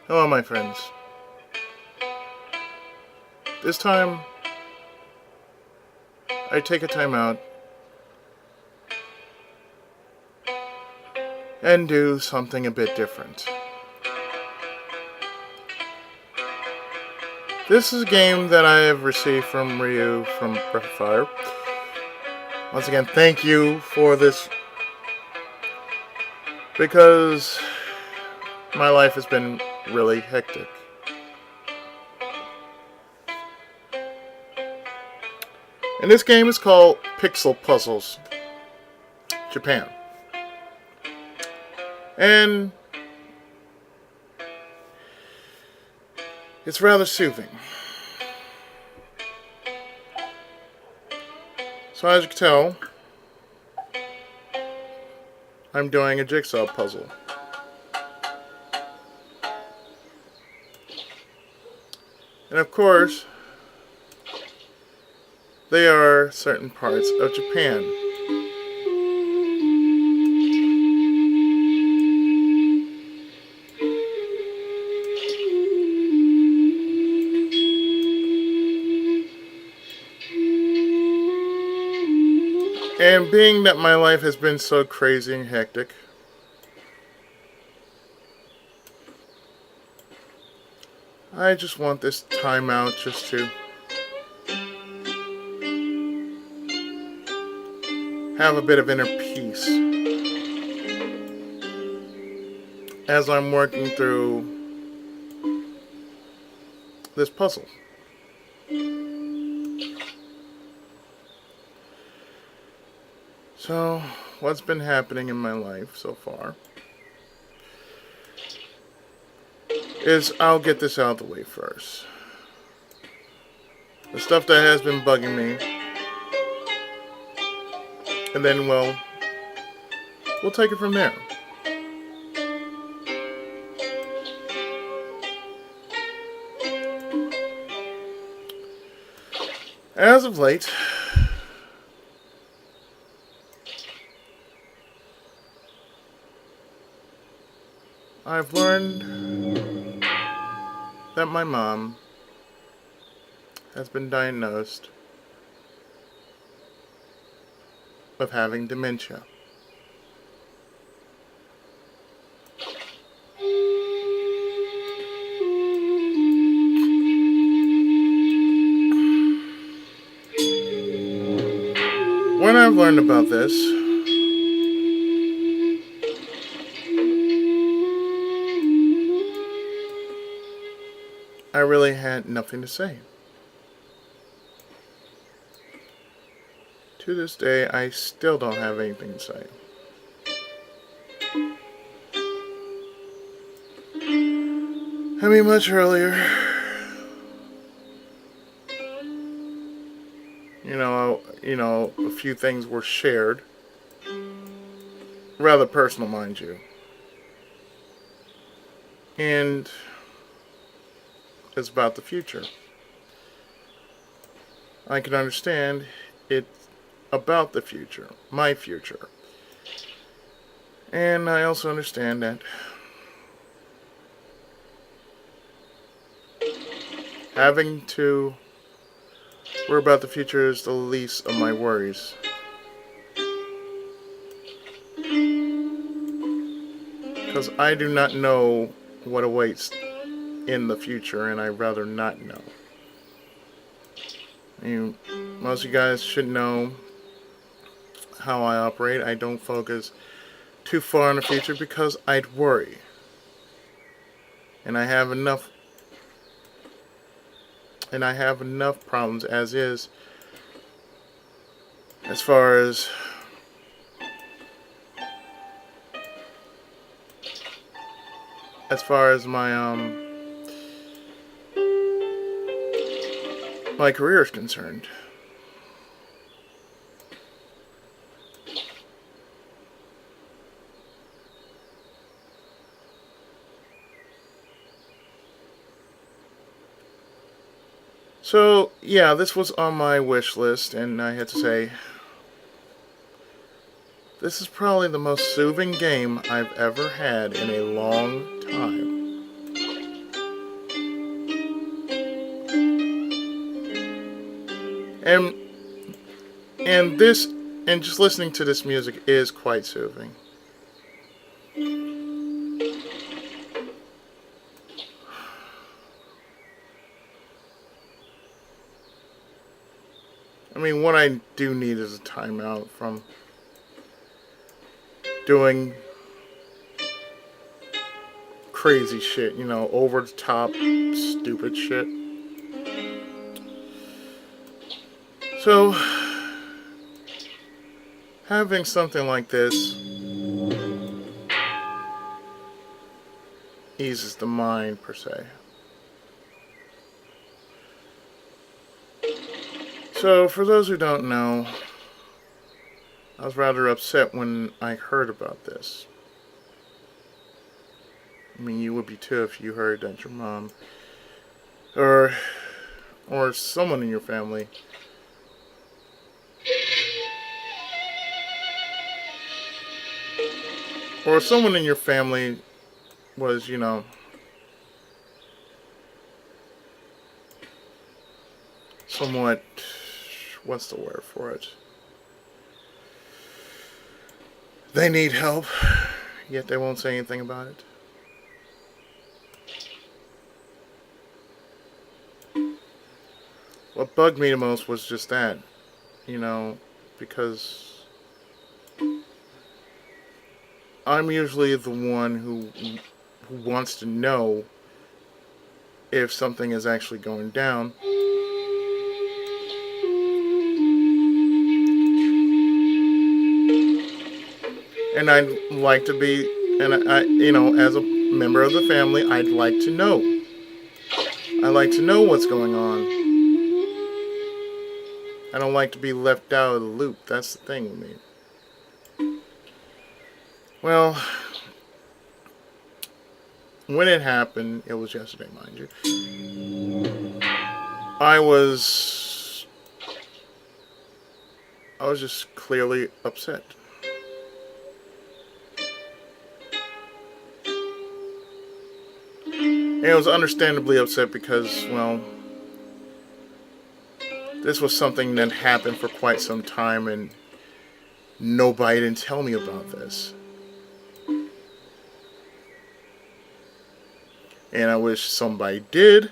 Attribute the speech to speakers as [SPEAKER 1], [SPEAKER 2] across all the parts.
[SPEAKER 1] Hello, my friends. This time, I take a time out and do something a bit different. This is a game that I have received from Ryu from Breath of Fire. Once again, thank you for this, because my life has been really hectic. And this game is called Pixel Puzzles Japan. And it's rather soothing. So as you can tell, I'm doing a jigsaw puzzle. And of course, they are certain parts of Japan. And being that my life has been so crazy and hectic, I just want this time out just to have a bit of inner peace as I'm working through this puzzle. So, what's been happening in my life so far is I'll get this out of the way first. The stuff that has been bugging me, and then we'll take it from there. As of late, I've learned that my mom has been diagnosed with having dementia. When I've learned about this, I really had nothing to say. To this day, I still don't have anything to say. I mean, much earlier, a few things were shared. Rather personal, mind you. And it's about the future. I can understand it's about the future, my future. And I also understand that having to worry about the future is the least of my worries. Because I do not know what awaits in the future, and I'd rather not know. Most of you guys should know how I operate. I don't focus too far in the future because I'd worry. And I have enough problems as is, as far as my career is concerned. So, yeah, this was on my wish list, and I had to say, this is probably the most soothing game I've ever had in a long time. And and this and just listening to this music is quite soothing. I mean, what I do need is a timeout from doing crazy shit, over the top, stupid shit. So, having something like this eases the mind, per se. So, for those who don't know, I was rather upset when I heard about this. I mean, you would be too if you heard that your mom or someone in your family was, somewhat, what's the word for it? They need help, yet they won't say anything about it. What bugged me the most was just that, because I'm usually the one who wants to know if something is actually going down. And I'd like to be, and as a member of the family, I'd like to know. I like to know what's going on. I don't like to be left out of the loop. That's the thing with me. Well, when it happened, it was yesterday, mind you. I was just clearly upset. And I was understandably upset because, well, this was something that happened for quite some time and nobody didn't tell me about this. And I wish somebody did.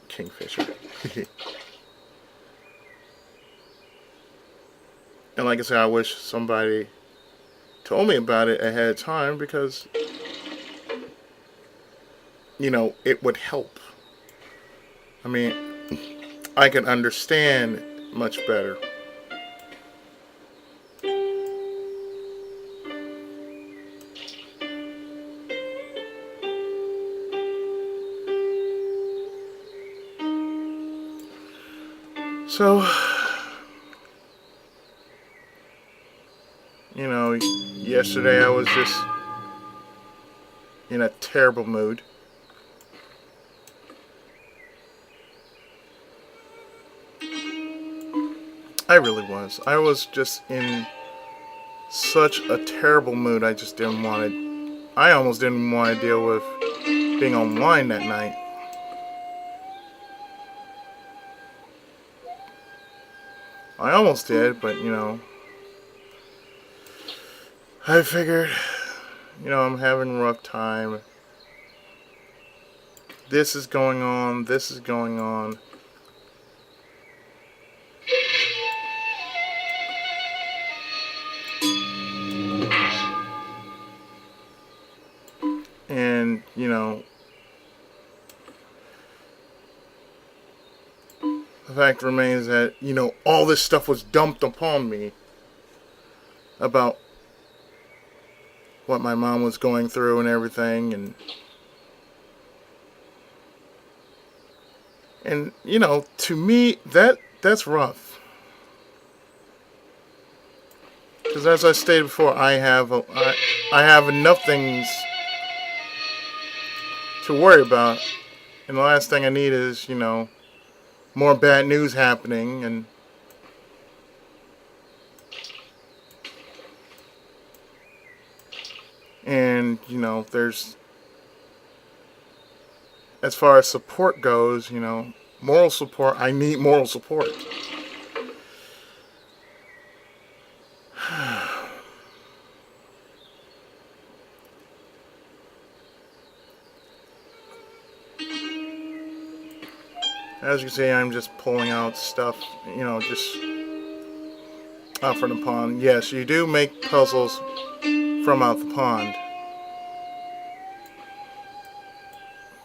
[SPEAKER 1] Kingfisher. And like I said, I wish somebody told me about it ahead of time because, it would help. I mean, I can understand much better. So, yesterday I was just in a terrible mood. I really was. I was just in such a terrible mood. I almost didn't want to deal with being online that night. I almost did, but, I figured, I'm having a rough time. This is going on. This is going on. And, the fact remains that, all this stuff was dumped upon me about what my mom was going through and everything. And to me, that's rough. Because as I stated before, I have enough things to worry about. And the last thing I need is, more bad news happening. And, there's, as far as support goes, Moral support. I need moral support. As you can see, I'm just pulling out stuff, just out from the pond. Yes, you do make puzzles from out the pond.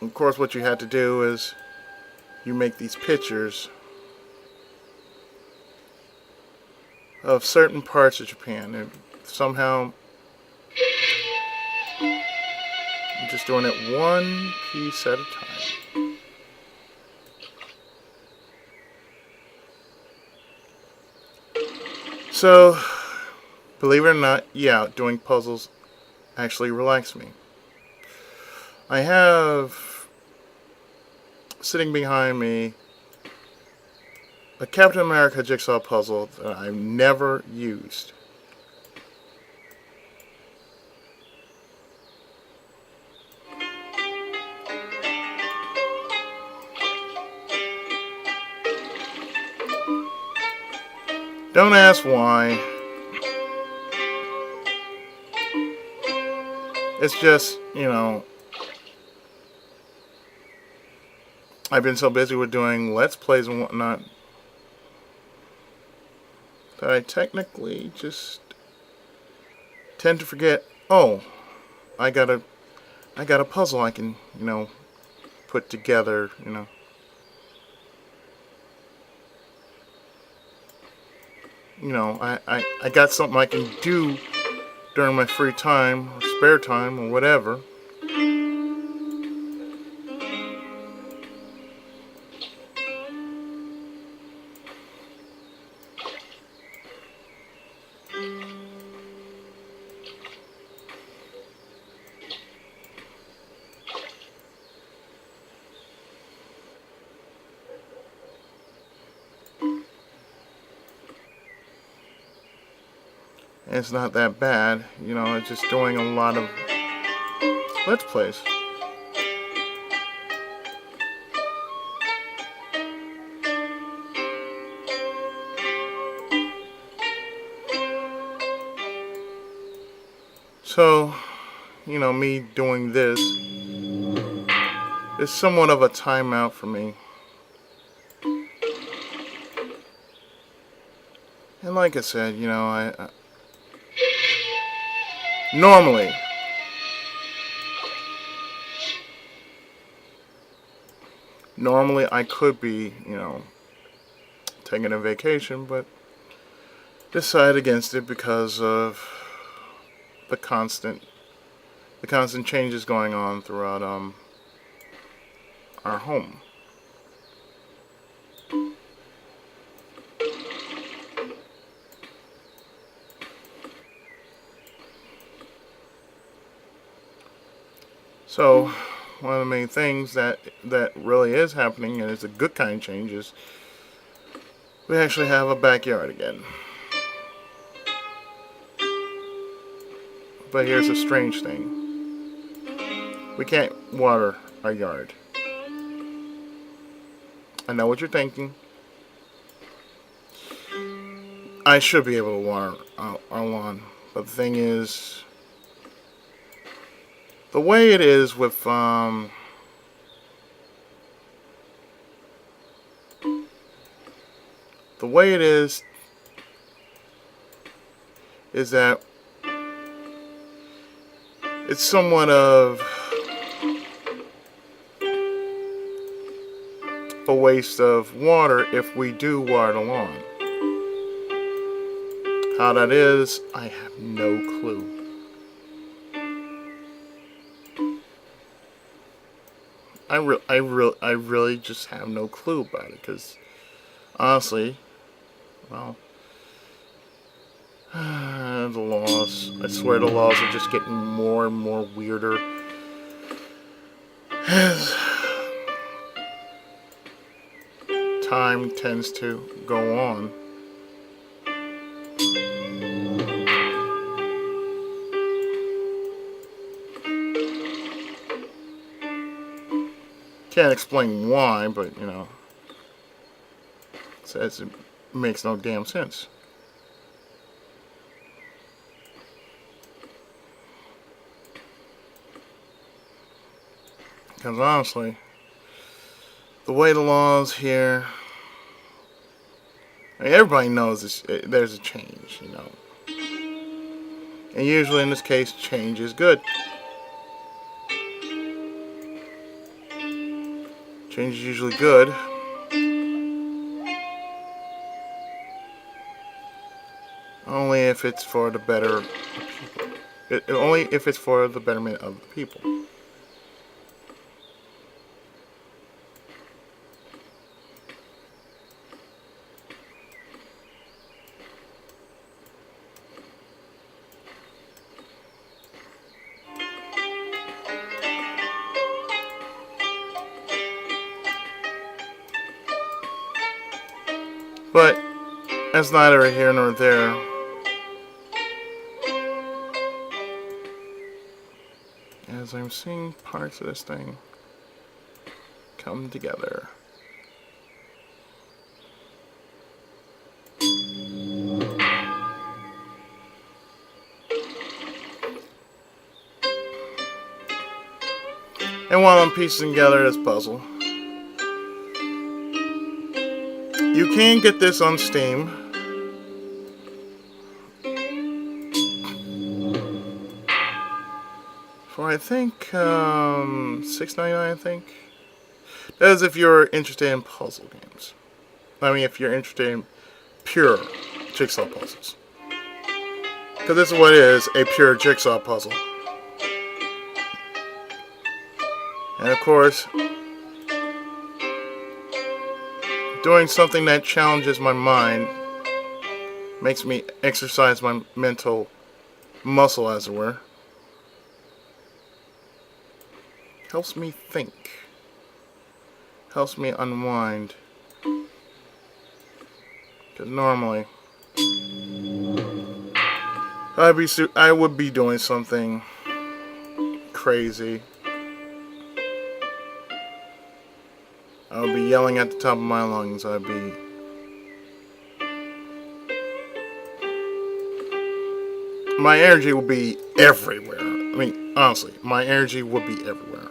[SPEAKER 1] Of course, what you had to do is you make these pictures of certain parts of Japan, and somehow I'm just doing it one piece at a time. So, believe it or not, yeah, doing puzzles actually relaxes me. I have sitting behind me a Captain America jigsaw puzzle that I've never used. Don't ask why. It's just, I've been so busy with doing Let's Plays and whatnot that I technically just tend to forget, oh, I got a puzzle I can, put together, I got something I can do during my free time or spare time or whatever. It's not that bad, it's just doing a lot of Let's Plays. So, me doing this is somewhat of a timeout for me. And like I said, I normally I could be, taking a vacation, but decided against it because of the constant changes going on throughout our home. So one of the main things that really is happening, and it's a good kind of change, is we actually have a backyard again. But here's a strange thing. We can't water our yard. I know what you're thinking. I should be able to water our lawn. But the thing is, the way it is with the way it is that it's somewhat of a waste of water if we do water the lawn. How that is, I have no clue. I really just have no clue about it, because honestly, well, the laws, I swear the laws are just getting more and more weirder as time tends to go on. Can't explain why, but sense, as it makes no damn sense. Because honestly, the way the laws here, I mean, everybody knows there's a change, you know. And usually in this case, change is good. Change is usually good. Only if it's for the better of people. Only if it's for the betterment of the people. But that's neither here nor there. As I'm seeing parts of this thing come together. And while I'm piecing together this puzzle, you can get this on Steam. For I think $6.99, I think. That is if you're interested in puzzle games. I mean, if you're interested in pure jigsaw puzzles. Because this is what it is, a pure jigsaw puzzle. And of course, doing something that challenges my mind makes me exercise my mental muscle, as it were. Helps me think. Helps me unwind. Because normally, I would be doing something crazy. I would be yelling at the top of my lungs. My energy would be everywhere. I mean, honestly, my energy would be everywhere.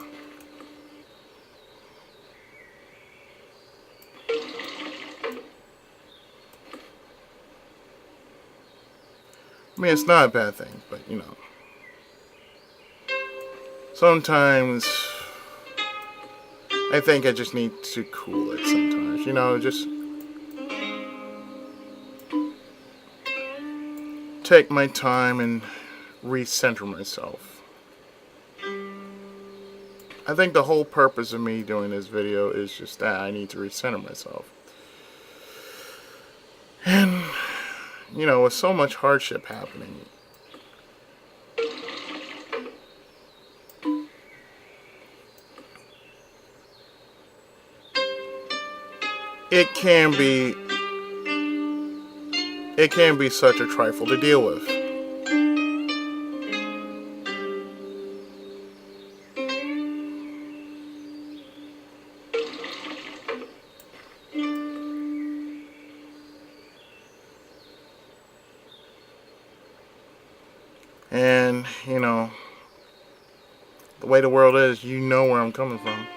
[SPEAKER 1] I mean, it's not a bad thing, but you know. Sometimes I think I just need to cool it sometimes, you know, just take my time and recenter myself. I think the whole purpose of me doing this video is just that I need to recenter myself. And, you know, with so much hardship happening, it can be such a trifle to deal with. And, you know, the way the world is, you know where I'm coming from.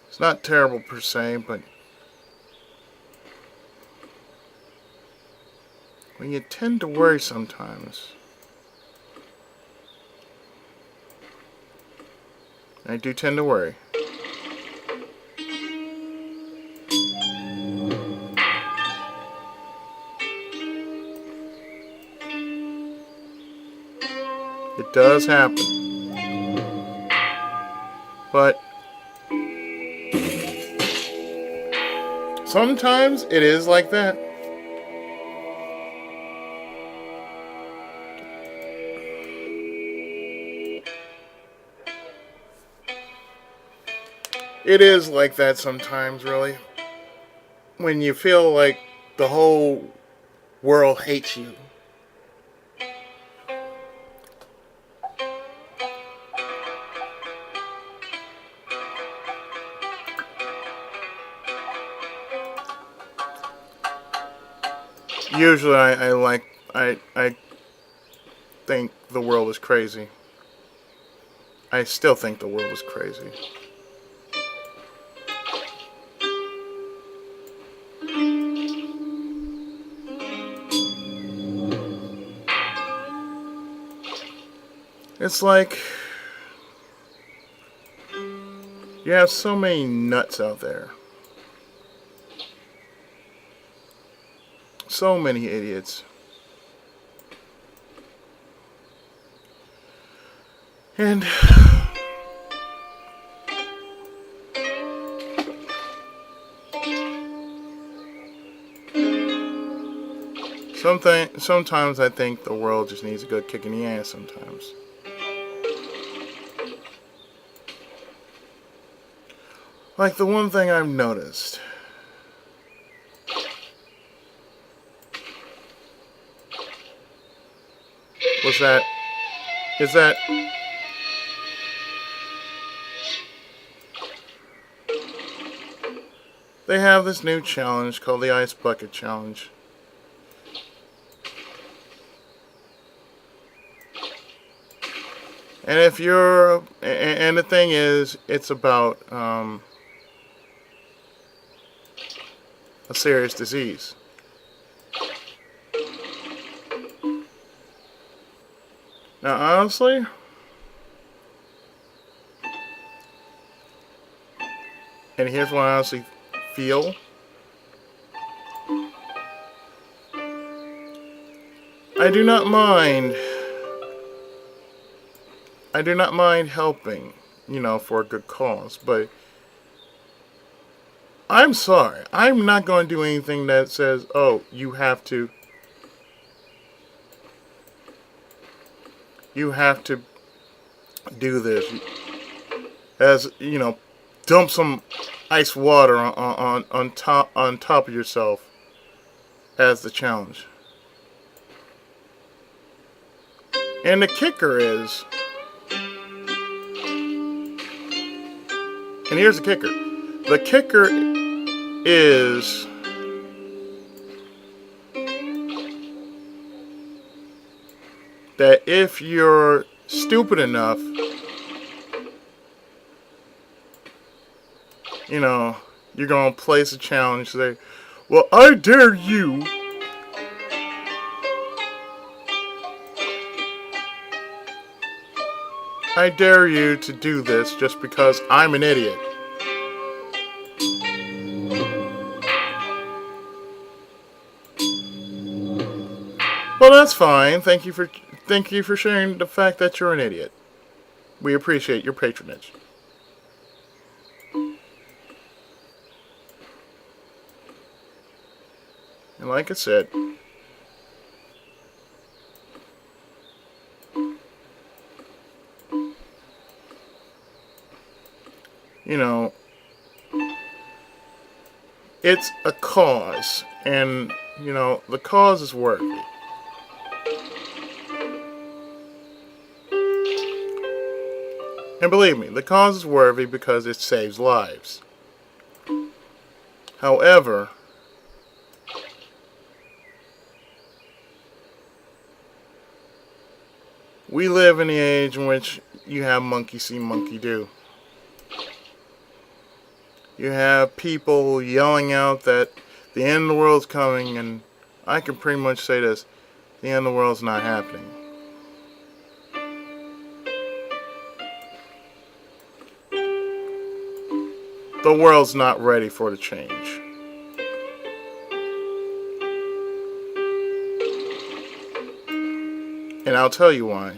[SPEAKER 1] It's not terrible per se, but when you tend to worry sometimes, I do tend to worry. It does happen. But sometimes it is like that. It is like that sometimes, really. When you feel like the whole world hates you. Usually, I think the world is crazy. I still think the world is crazy. It's like you have so many nuts out there. So many idiots. And sometimes I think the world just needs a good kick in the ass sometimes. Like the one thing I've noticed was that is that they have this new challenge called the Ice Bucket Challenge. And if you're, and the thing is, it's about a serious disease. Now, honestly, and here's what I honestly feel. I do not mind. I do not mind helping, for a good cause, but I'm sorry. I'm not going to do anything that says, "Oh, you have to do this." As dump some ice water on top of yourself as the challenge. And the kicker is, and here's the kicker. The kicker is that if you're stupid enough, you're going to place a challenge, say, "Well, I dare you to do this just because I'm an idiot." Well, that's fine. Thank you for sharing the fact that you're an idiot. We appreciate your patronage. And like I said, you know, it's a cause, and the cause is worthy. And believe me, the cause is worthy because it saves lives. However, we live in the age in which you have monkey see, monkey do. You have people yelling out that the end of the world's coming, and I can pretty much say this: the end of the world's not happening. The world's not ready for the change. And I'll tell you why.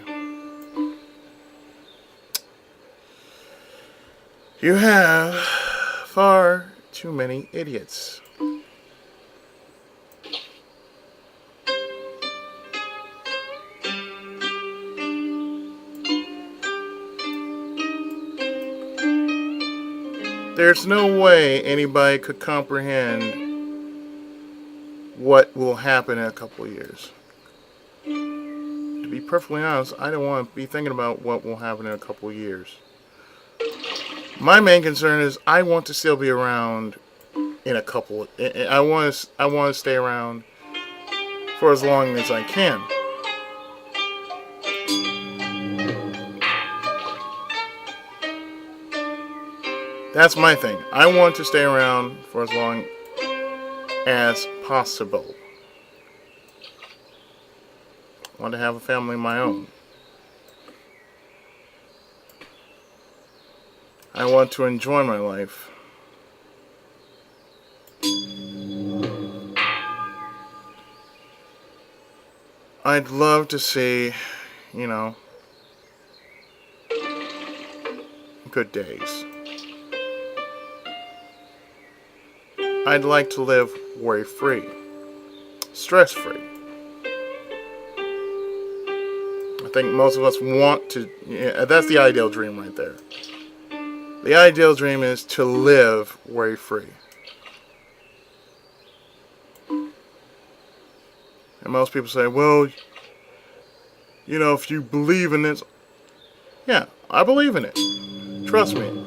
[SPEAKER 1] You have far too many idiots. There's no way anybody could comprehend what will happen in a couple of years. To be perfectly honest, I don't want to be thinking about what will happen in a couple of years. My main concern is I want to still be around in a couple. I want to stay around for as long as I can. That's my thing. I want to stay around for as long as possible. I want to have a family of my own. I want to enjoy my life. I'd love to see, good days. I'd like to live worry-free, stress-free. I think most of us want to, that's the ideal dream right there. The ideal dream is to live worry-free. And most people say, well, if you believe in this. Yeah, I believe in it. Trust me.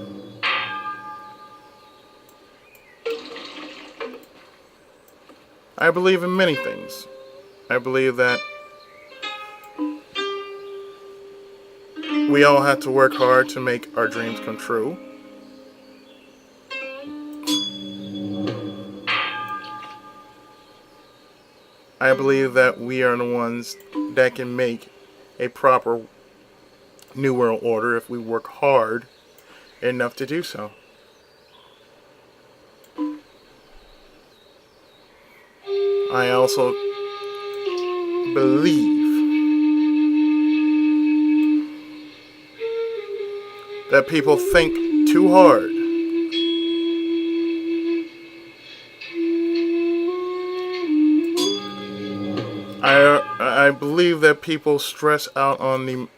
[SPEAKER 1] I believe in many things. I believe that we all have to work hard to make our dreams come true. I believe that we are the ones that can make a proper New World Order if we work hard enough to do so. I also believe that people think too hard. I believe that people stress out on the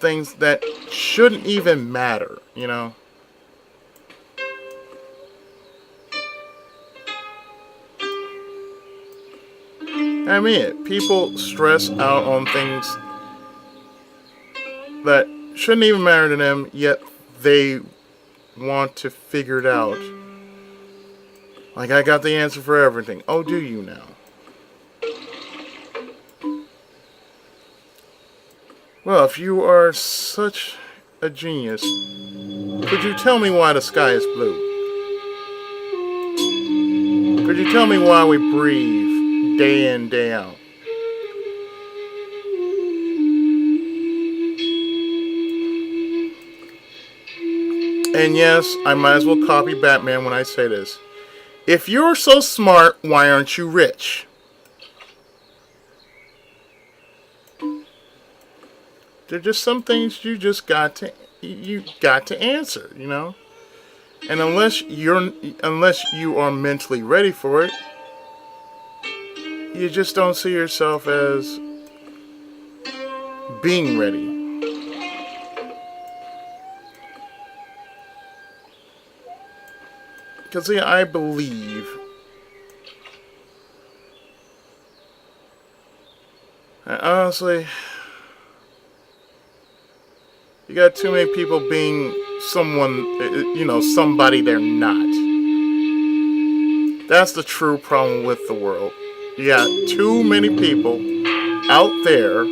[SPEAKER 1] things that shouldn't even matter, I mean it. People stress out on things that shouldn't even matter to them, yet they want to figure it out. Like, I got the answer for everything. Oh, do you now? Well, if you are such a genius, could you tell me why the sky is blue? Could you tell me why we breathe day in, day out? And yes, I might as well copy Batman when I say this. If you're so smart, why aren't you rich? There are just some things you just got to answer, And unless you are mentally ready for it, you just don't see yourself as being ready. Because I believe honestly, you got too many people being somebody they're not. That's the true problem with the world. You got too many people out there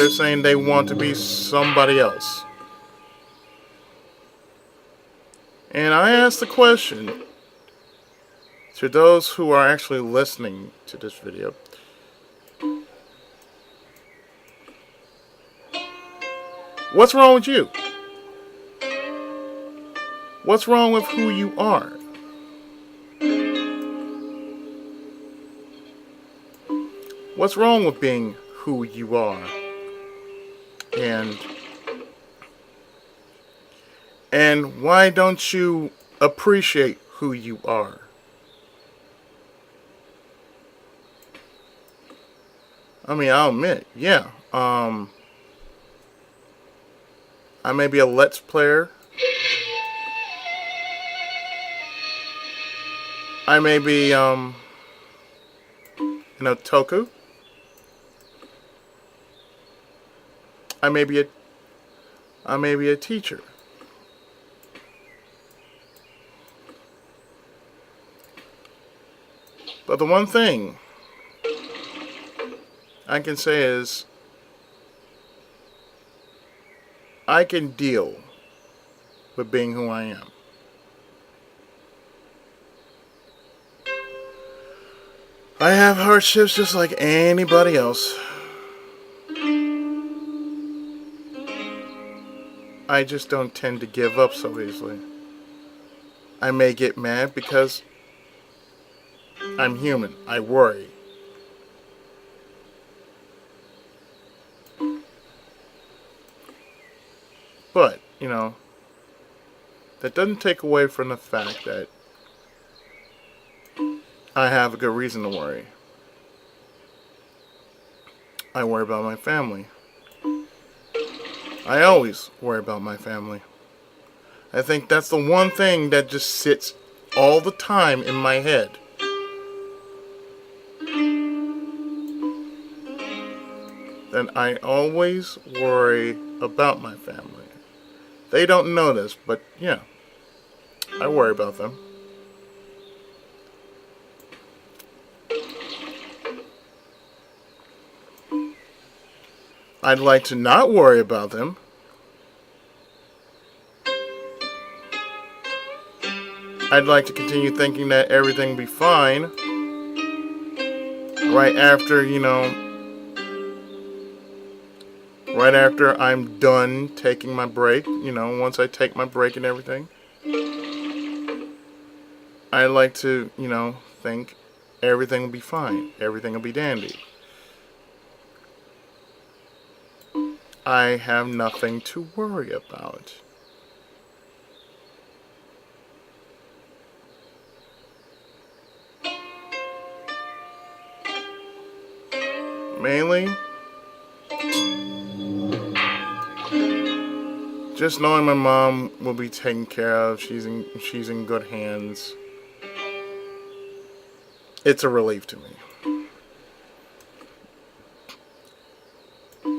[SPEAKER 1] saying they want to be somebody else. And I ask the question to those who are actually listening to this video. What's wrong with you? What's wrong with who you are? What's wrong with being who you are? And why don't you appreciate who you are? I mean, I'll admit, yeah. I may be a Let's player. I may be an otaku. I may be a I may be a teacher. But the one thing I can say is I can deal with being who I am. I have hardships just like anybody else. I just don't tend to give up so easily. I may get mad because I'm human. I worry. But, that doesn't take away from the fact that I have a good reason to worry. I worry about my family. I always worry about my family. I think that's the one thing that just sits all the time in my head. That I always worry about my family. They don't know this, but yeah, I worry about them. I'd like to not worry about them. I'd like to continue thinking that everything will be fine right after, right after I'm done taking my break, once I take my break and everything. I like to, think everything will be fine. Everything will be dandy. I have nothing to worry about. Mainly, just knowing my mom will be taken care of. She's in good hands. It's a relief to me.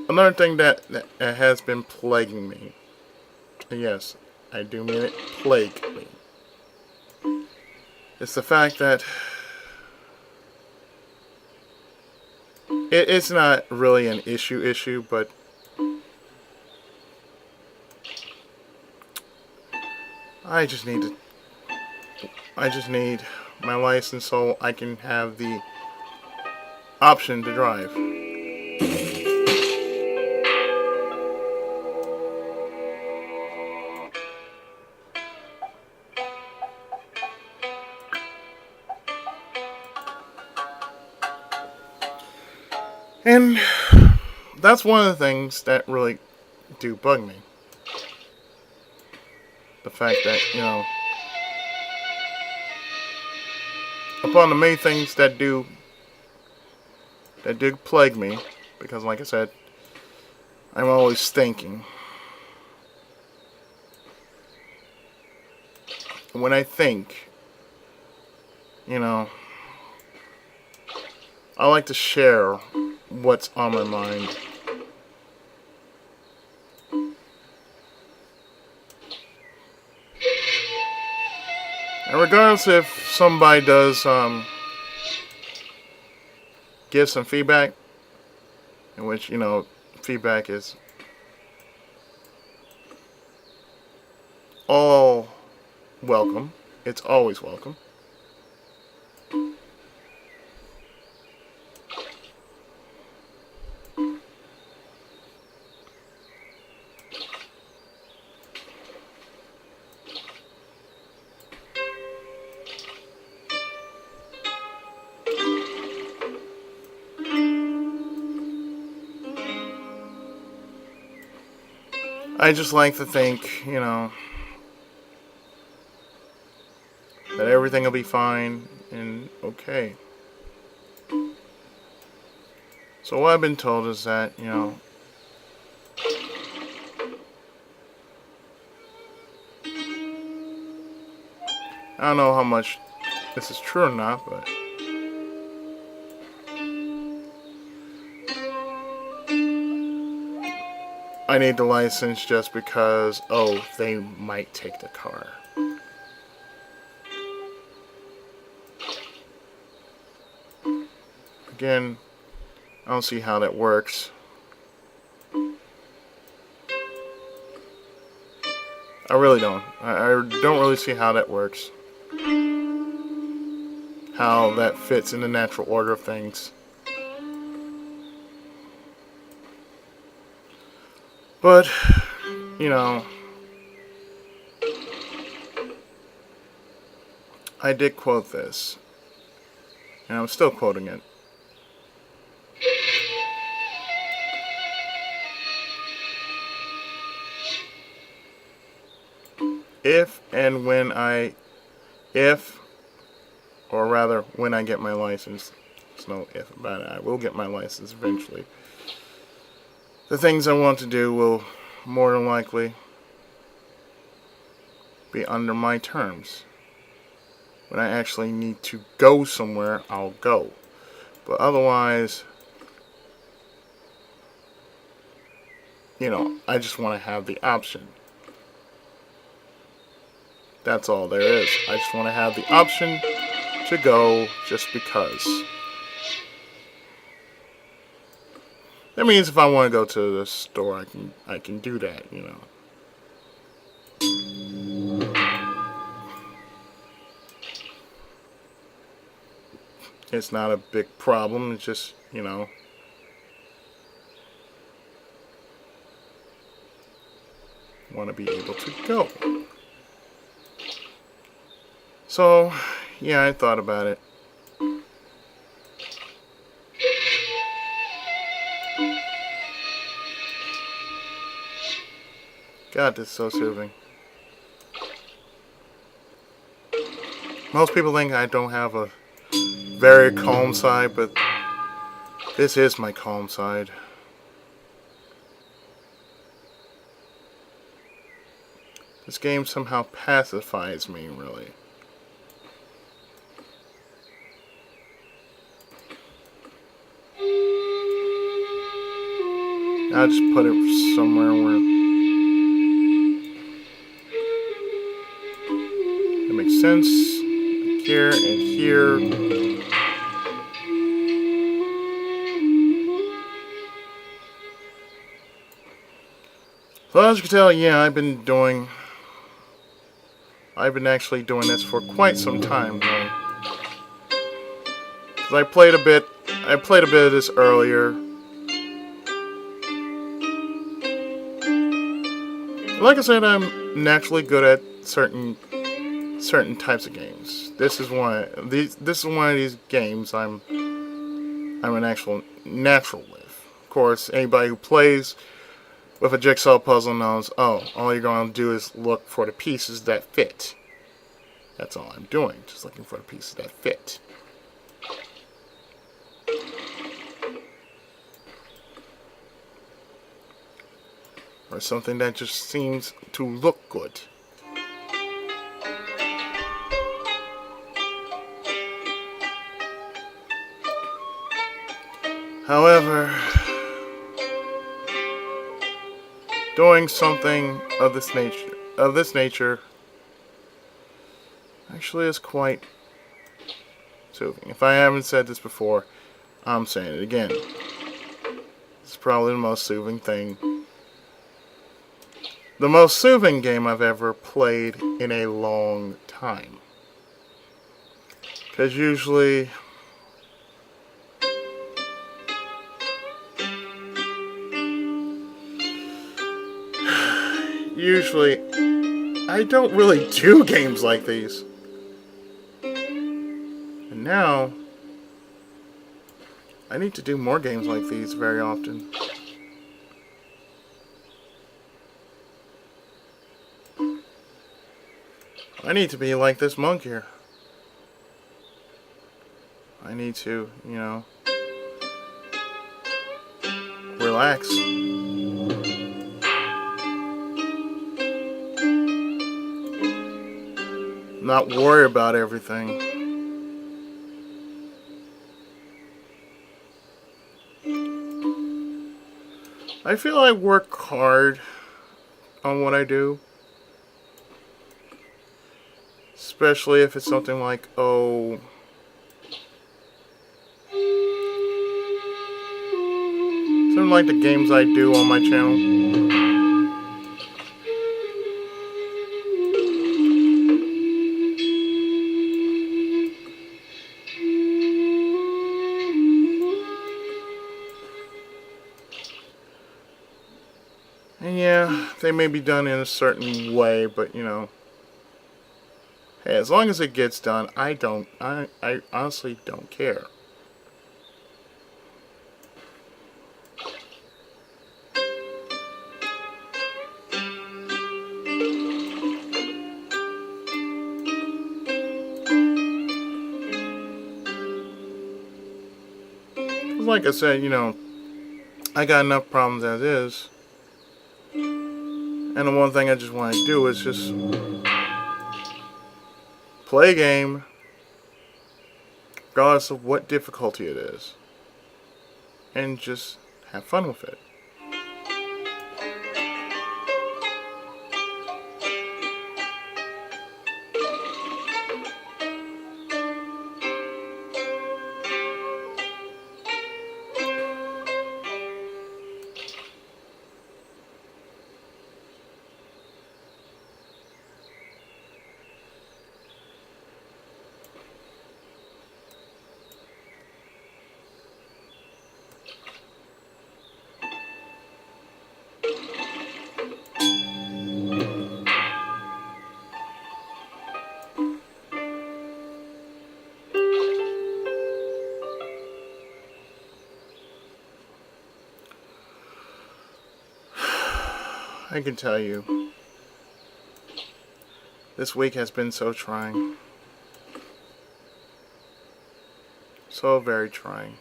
[SPEAKER 1] Another thing that has been plaguing me. Yes, I do mean it, plague me. It's the fact that it's not really an issue, but I just need to. I just need my license so I can have the option to drive. And that's one of the things that really do bug me. The fact that, upon the many things that do plague me, because like I said, I'm always thinking. When I think, I like to share what's on my mind. And regardless if somebody does give some feedback, in which, feedback is all welcome. It's always welcome. I just like to think, that everything will be fine and okay. So So what I've been told is that, I don't know how much this is true or not, but I need the license just because, oh, they might take the car. Again, I don't see how that works. I really don't. I don't really see how that works. How that fits in the natural order of things. But, I did quote this. And I'm still quoting it. When I get my license, there's no if about it, I will get my license eventually. The things I want to do will more than likely be under my terms. When I actually need to go somewhere, I'll go. But otherwise, I just want to have the option. That's all there is. I just want to have the option to go just because. That means if I want to go to the store, I can do that, It's not a big problem. It's just, want to be able to go. So, yeah, I thought about it. God, this is so soothing. Most people think I don't have a very calm side, but this is my calm side. This game somehow pacifies me, really. I'll just put it somewhere where it makes sense. Like here and here. So as you can tell, yeah, I've been actually doing this for quite some time now. 'Cause I played a bit of this earlier. Like I said, I'm naturally good at certain types of games. This is one of these games I'm an actual natural with. Of course, anybody who plays with a jigsaw puzzle knows, oh, all you're going to do is look for the pieces that fit. That's all I'm doing, just looking for the pieces that fit. Or something that just seems to look good. However, doing something of this nature actually is quite soothing. If I haven't said this before, I'm saying it again. It's probably the most soothing thing. The most soothing game I've ever played in a long time. Because usually I don't really do games like these. And now I need to do more games like these very often. I need to be like this monk here. I need to, relax. Not worry about everything. I feel I work hard on what I do. Especially if it's something like, oh, something like the games I do on my channel. And yeah, they may be done in a certain way, but you know, hey, as long as it gets done, I honestly don't care. Like I said, you know, I got enough problems as is. And the one thing I just want to do is just play a game, regardless of what difficulty it is, and just have fun with it. I can tell you, this week has been so trying. So very trying.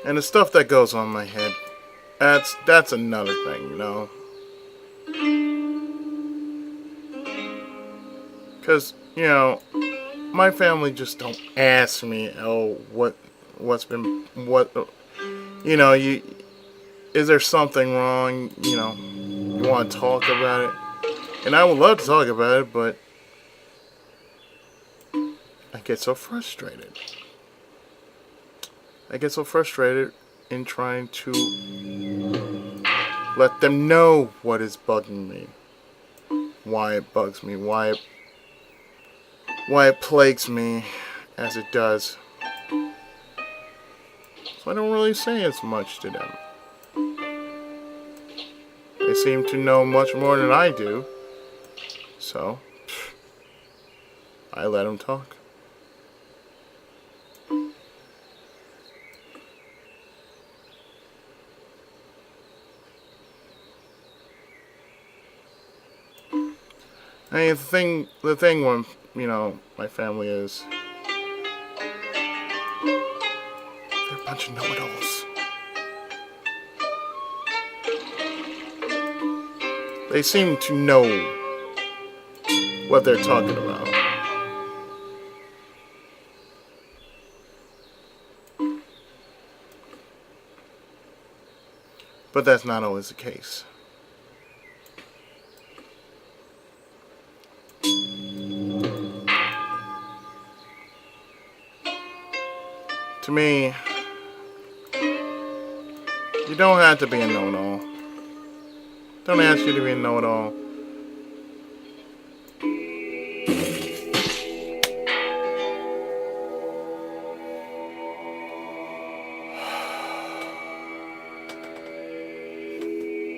[SPEAKER 1] And the stuff that goes on in my head, that's another thing, you know. Because, you know, my family just don't ask me, oh, what's been, what, you know, is there something wrong, you know, you want to talk about it. And I would love to talk about it, but I get so frustrated. I get so frustrated in trying to let them know what is bugging me, why it bugs me, why it plagues me as it does. So I don't really say as much to them. They seem to know much more than I do, so I let them talk. I mean, the thing when, you know, my family is, they're a bunch of know-it-alls. They seem to know what they're talking about. But that's not always the case. To me, you don't have to be a know-it-all. Don't ask you to be a know-it-all.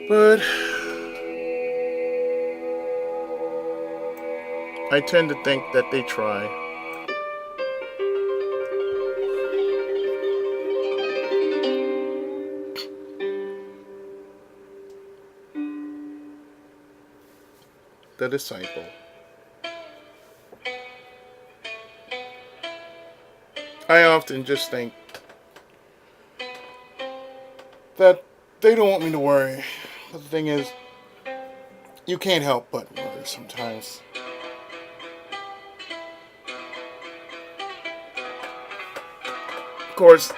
[SPEAKER 1] But I tend to think that they try. The disciple. I often just think that they don't want me to worry. But the thing is, you can't help but worry sometimes. Of course,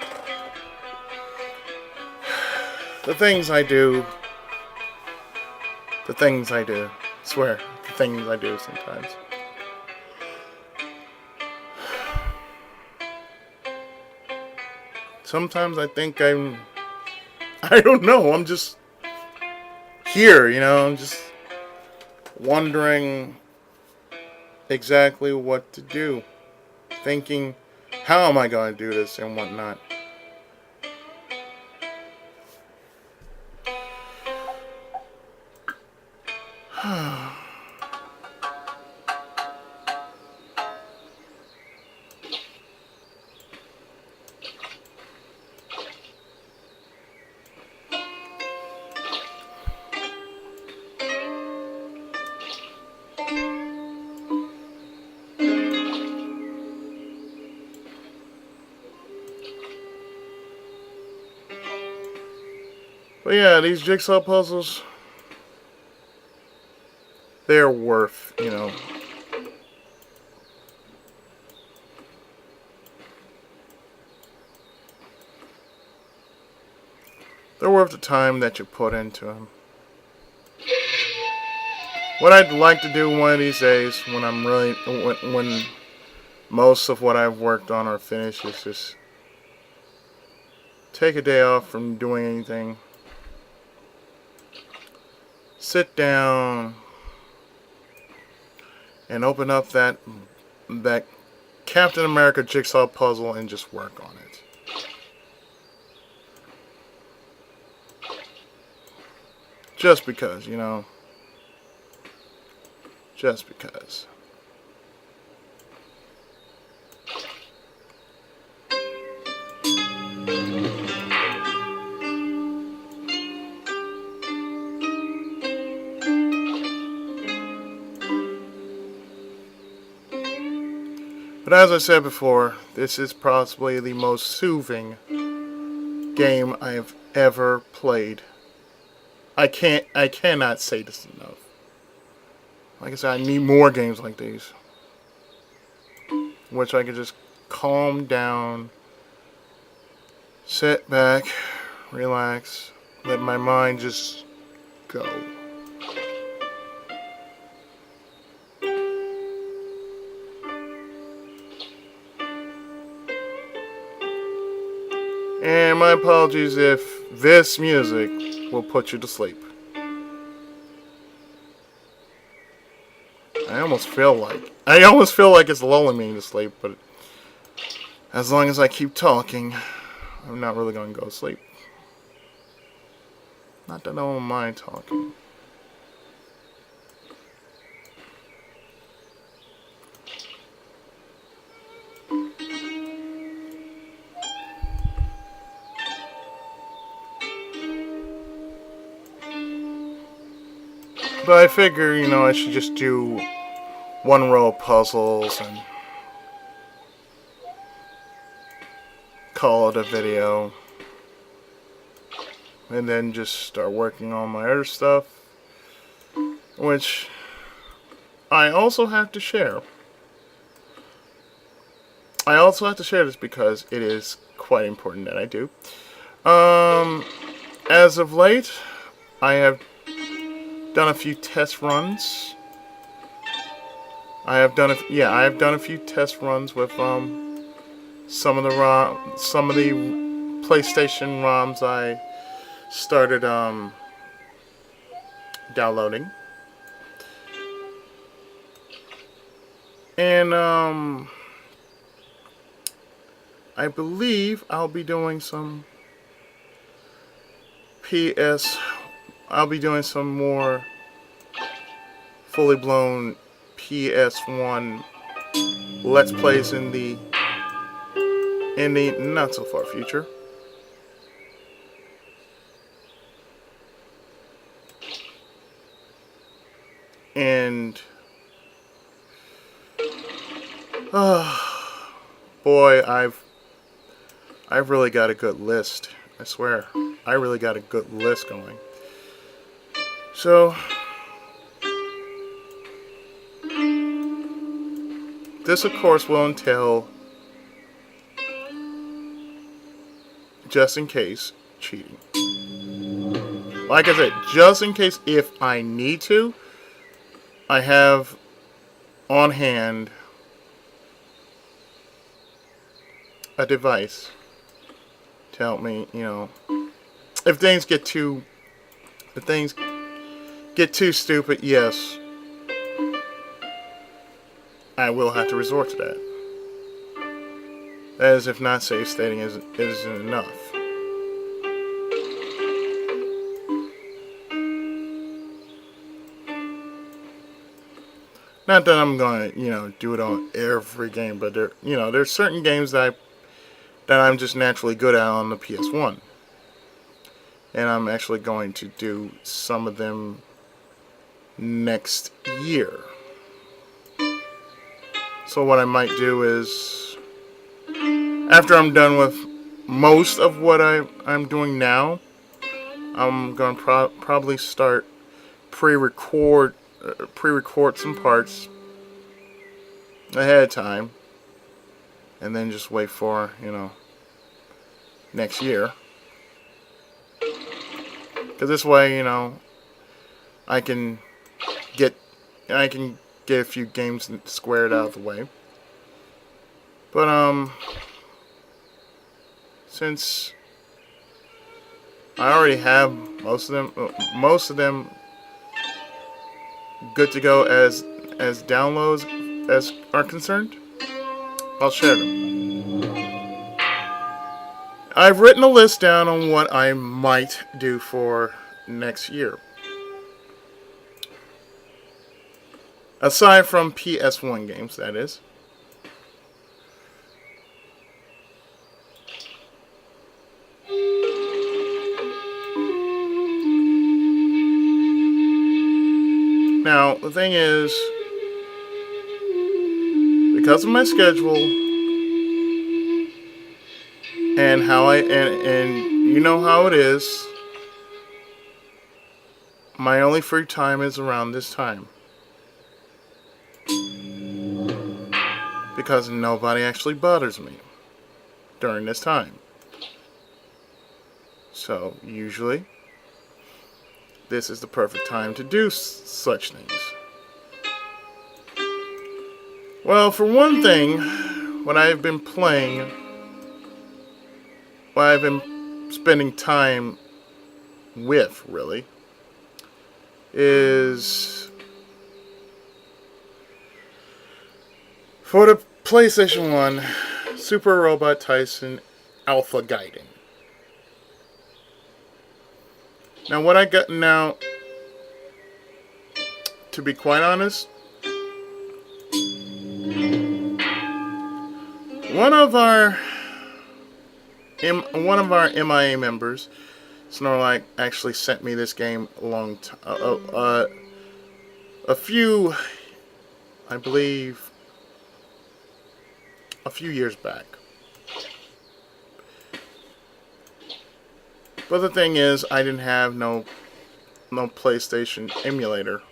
[SPEAKER 1] the things I do, I swear, the things I do sometimes. Sometimes I think I don't know, I'm just here, I'm just wondering exactly what to do. Thinking, how am I going to do this and whatnot. But yeah, these jigsaw puzzles, they're worth, they're worth the time that you put into them. What I'd like to do one of these days, when most of what I've worked on are finished, is just take a day off from doing anything, sit down, and open up that Captain America jigsaw puzzle and just work on it. Just because, just because. But as I said before, this is possibly the most soothing game I have ever played. I cannot say this enough. Like I said, I need more games like these, which I can just calm down, sit back, relax, let my mind just go. And my apologies if this music will put you to sleep. I almost feel like it's lulling me to sleep, but as long as I keep talking, I'm not really going to go to sleep. Not that I don't mind talking. But I figure, I should just do one row of puzzles and call it a video. And then just start working on my other stuff, which I also have to share. I also have to share this because it is quite important that I do. As of late, I have done a few test runs. I have done a few test runs with some of the PlayStation ROMs I started downloading. And I believe I'll be doing some more fully blown PS1 Let's Plays in the not so far future. And Oh, boy, I've really got a good list. I swear, I really got a good list going. So this, of course, will entail, just in case, cheating. Like I said, just in case, if I need to, I have on hand a device to help me, if things get too, if things get too stupid, yes, I will have to resort to that. That is, if not safe stating isn't enough. Not that I'm going to, do it on every game, but there's certain games that I'm just naturally good at on the PS1. And I'm actually going to do some of them next year. So what I might do is, after I'm done with most of what I'm doing now, I'm going to probably start pre-record some parts ahead of time, and then just wait for next year. Because this way, I can get a few games squared out of the way. But since I already have most of them good to go as downloads as are concerned, I'll share them. I've written a list down on what I might do for next year. Aside from PS1 games, that is. Now, the thing is, because of my schedule and how and you know how it is, my only free time is around this time. Because nobody actually bothers me during this time. So, usually, this is the perfect time to do such things. Well, for one thing, what I've been playing, what I've been spending time with, really, is for the PlayStation 1, Super Robot Tyson Alpha Gaiden. Now, what I got now, to be quite honest, one of our MIA members, Snorlax, actually sent me this game I believe, a few years back. But the thing is, I didn't have no PlayStation emulator.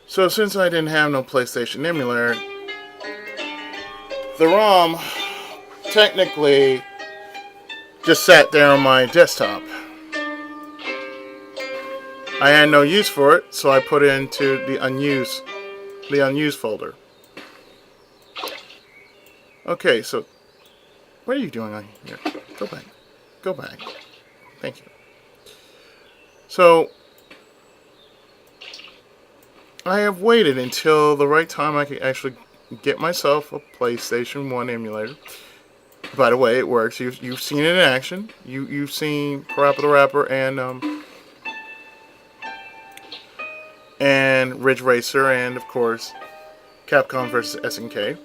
[SPEAKER 1] So since I didn't have no PlayStation emulator, the ROM technically just sat there on my desktop. I had no use for it, so I put it into the unused folder. Okay, so what are you doing on here? Go back. Go back. Thank you. So I have waited until the right time I could actually get myself a PlayStation 1 emulator. By the way, it works. You've seen it in action. You've seen Parappa the Rapper and Ridge Racer, and of course Capcom vs. SNK.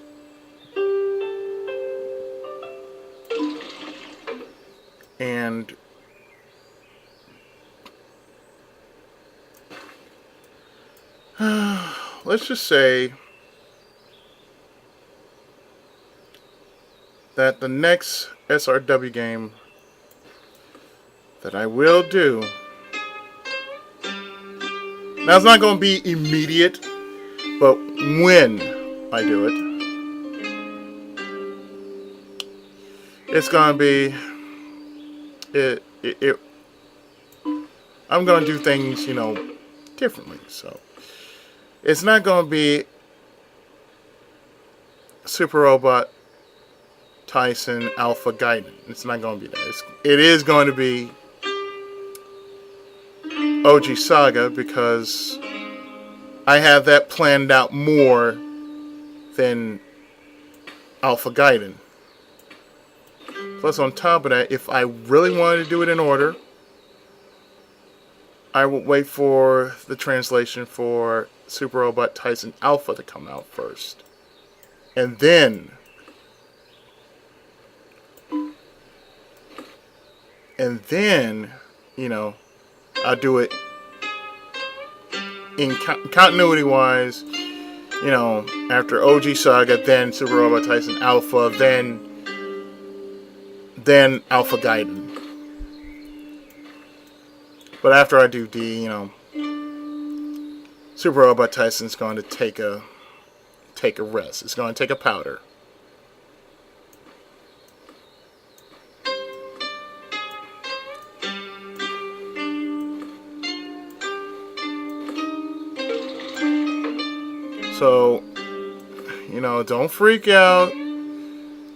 [SPEAKER 1] And let's just say that the next SRW game that I will do, now it's not going to be immediate, but when I do it, it's going to be it. I'm going to do things, differently. So it's not going to be Super Robot Tyson Alpha Gaiden. It's not going to be that. It is going to be OG Saga because I have that planned out more than Alpha Gaiden. Plus, on top of that, if I really wanted to do it in order, I would wait for the translation for Super Robot Tyson Alpha to come out first. And then I'll do it in continuity wise, after OG Saga, then Super Robot Tyson Alpha, then Alpha Gaiden. But after I do D, Super Robot Tyson's going to take a rest. It's going to take a powder. So, don't freak out.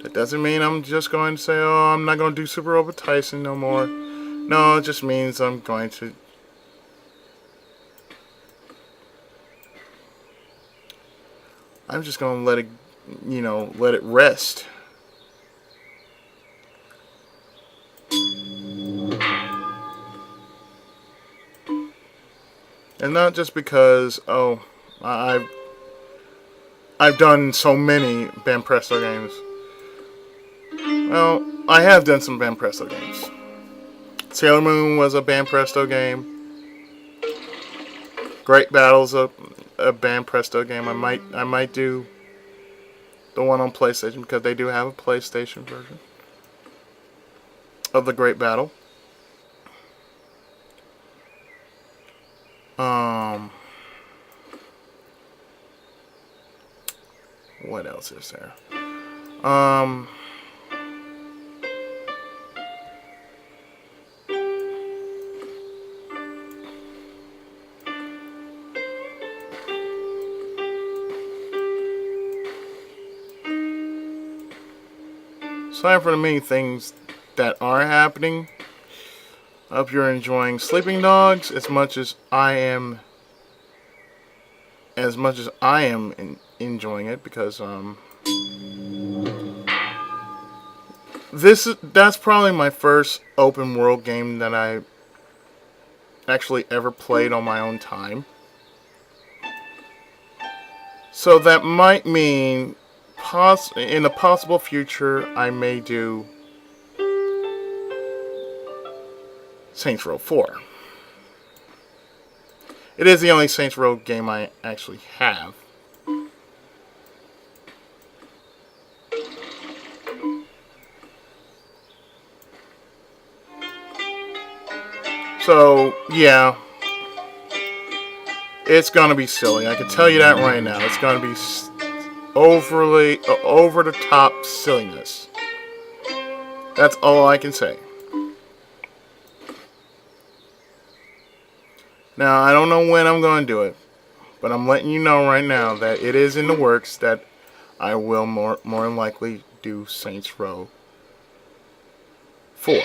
[SPEAKER 1] That doesn't mean I'm just going to say, oh, I'm not going to do Super Robot Tyson no more. No, it just means I'm going to I'm just going to let it rest. And not just because, I've done so many Banpresto games. Well, I have done some Banpresto games. Sailor Moon was a Banpresto game. Great Battle's a Banpresto game. I might do the one on PlayStation because they do have a PlayStation version of the Great Battle. What else is there? Aside from the many things that are happening, I hope you're enjoying Sleeping Dogs as much as I am enjoying it, because that's probably my first open world game that I actually ever played on my own time. So that might mean in a possible future I may do Saints Row 4. It is the only Saints Row game I actually have. So, yeah. It's gonna be silly. I can tell you that right now. It's gonna be overly over the top silliness. That's all I can say. Now, I don't know when I'm going to do it, but I'm letting you know right now that it is in the works, that I will more than likely do Saints Row 4.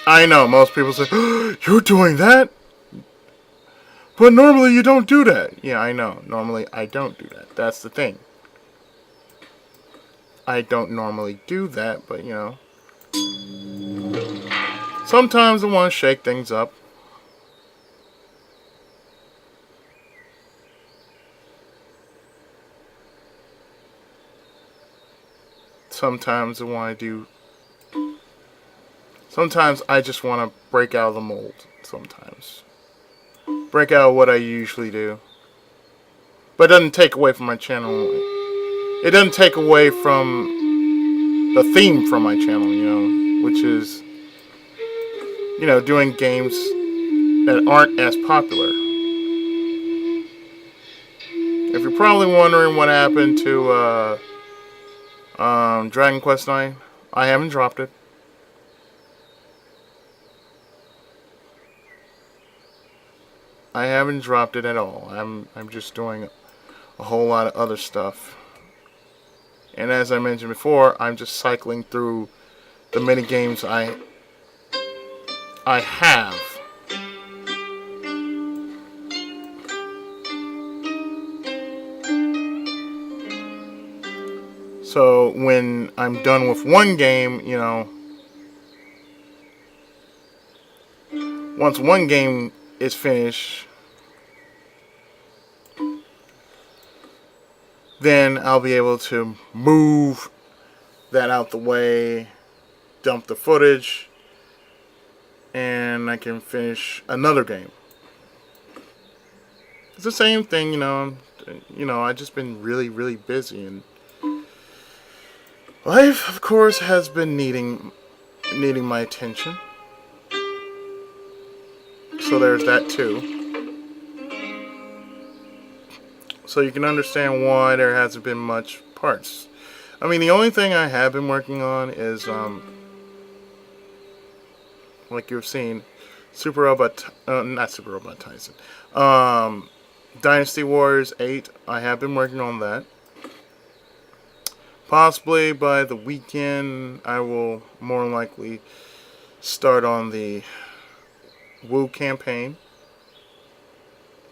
[SPEAKER 1] I know, most people say, oh, you're doing that? But normally you don't do that. Yeah, I know. Normally I don't do that. That's the thing. I don't normally do that, but sometimes I want to shake things up. Sometimes I want to do... Sometimes I just want to break out of the mold. Sometimes. break out what I usually do. But it doesn't take away from my channel. It doesn't take away from the theme from my channel, which is, doing games that aren't as popular. If you're probably wondering what happened to Dragon Quest IX, I haven't dropped it. I haven't dropped it at all. I'm just doing a whole lot of other stuff. And as I mentioned before, I'm just cycling through the mini games I have. So when I'm done with one game, once one game is finished, then I'll be able to move that out the way, dump the footage, and I can finish another game. It's the same thing, I've just been really, really busy, and life, of course, has been needing my attention. So there's that too. So you can understand why there hasn't been much parts. I mean, the only thing I have been working on is, like you've seen, not Super Robot Tyson, Dynasty Warriors 8. I have been working on that. Possibly by the weekend, I will more likely start on the Woo campaign,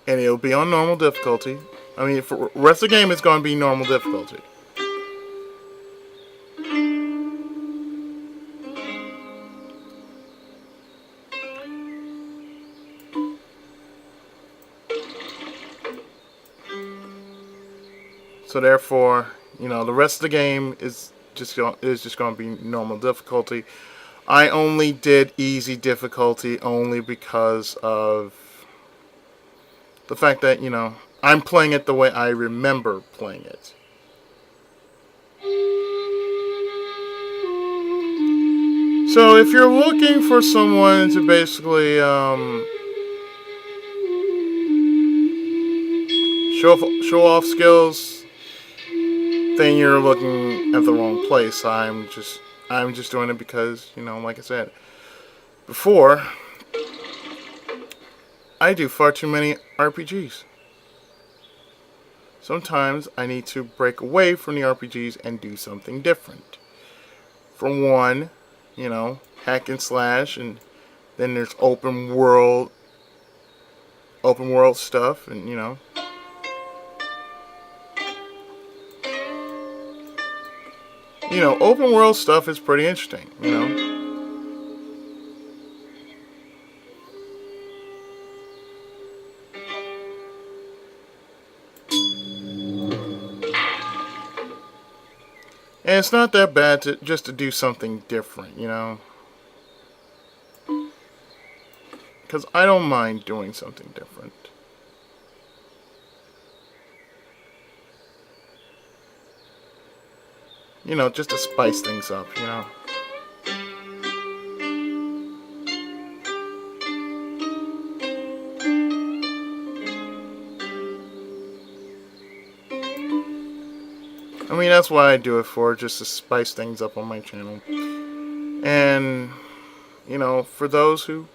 [SPEAKER 1] and it'll be on normal difficulty. I mean, for the rest of the game, it's going to be normal difficulty. So therefore, the rest of the game is just going to be normal difficulty. I only did easy difficulty only because of the fact that, I'm playing it the way I remember playing it. So if you're looking for someone to basically show off skills, then you're looking at the wrong place. I'm just doing it because, like I said before, I do far too many RPGs. Sometimes I need to break away from the RPGs and do something different. For one, hack and slash, and then there's open world stuff, and open world stuff is pretty interesting, And it's not that bad just to do something different, because I don't mind doing something different. Just to spice things up, I mean, that's why I do it for, just to spice things up on my channel. And, for those who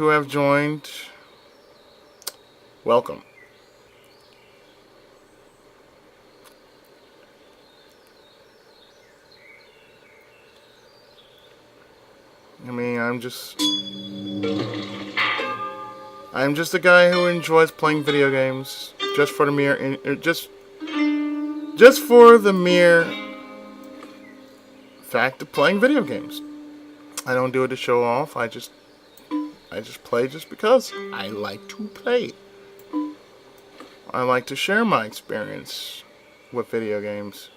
[SPEAKER 1] have joined, welcome. I mean, I'm just a guy who enjoys playing video games just for the mere fact of playing video games. I don't do it to show off. I just play just because I like to play. I like to share my experience with video games.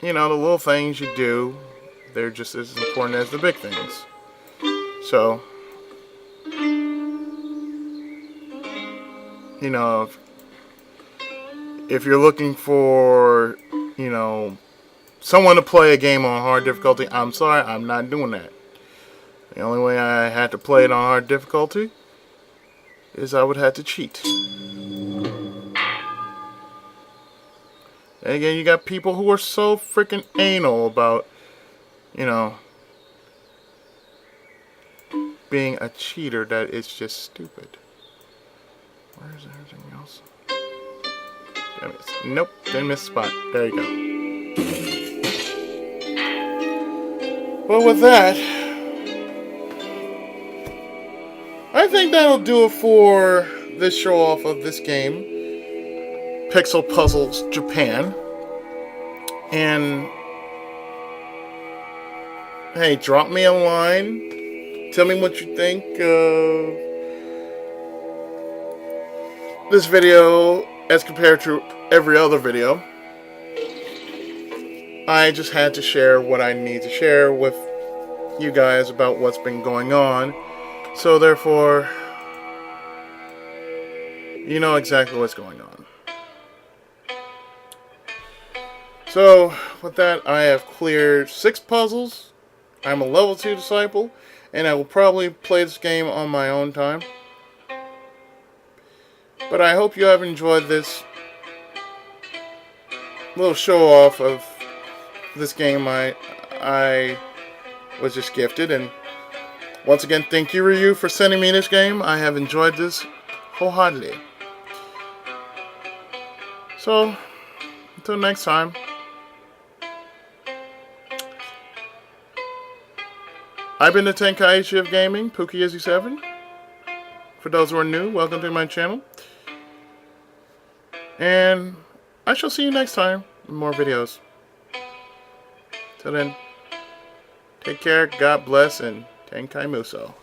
[SPEAKER 1] The little things you do They're just as important as the big things. So, you know, if you're looking for, you know, someone to play a game on hard difficulty, I'm sorry, I'm not doing that. The only way I had to play it on hard difficulty is I would have to cheat. And again, you got people who are so freaking anal about, you know, being a cheater that it's just stupid. Where's everything else? Damn it. Nope, didn't miss a spot. There you go. Well, with that, I think that'll do it for this show off of this game, Pixel Puzzles Japan. And hey, drop me a line. Tell me what you think of this video as compared to every other video. I just had to share what I need to share with you guys about what's been going on. So therefore, you know exactly what's going on. So, with that, I have cleared 6 puzzles. I'm a level 2 disciple, and I will probably play this game on my own time. But I hope you have enjoyed this little show off of this game I was just gifted. And once again, thank you, Ryu, for sending me this game. I have enjoyed this wholeheartedly. So, until next time. I've been the Tenkaichi of Gaming, Pookie07. For those who are new, welcome to my channel. And I shall see you next time in more videos. Till then, take care, God bless, and Tenkai Muso.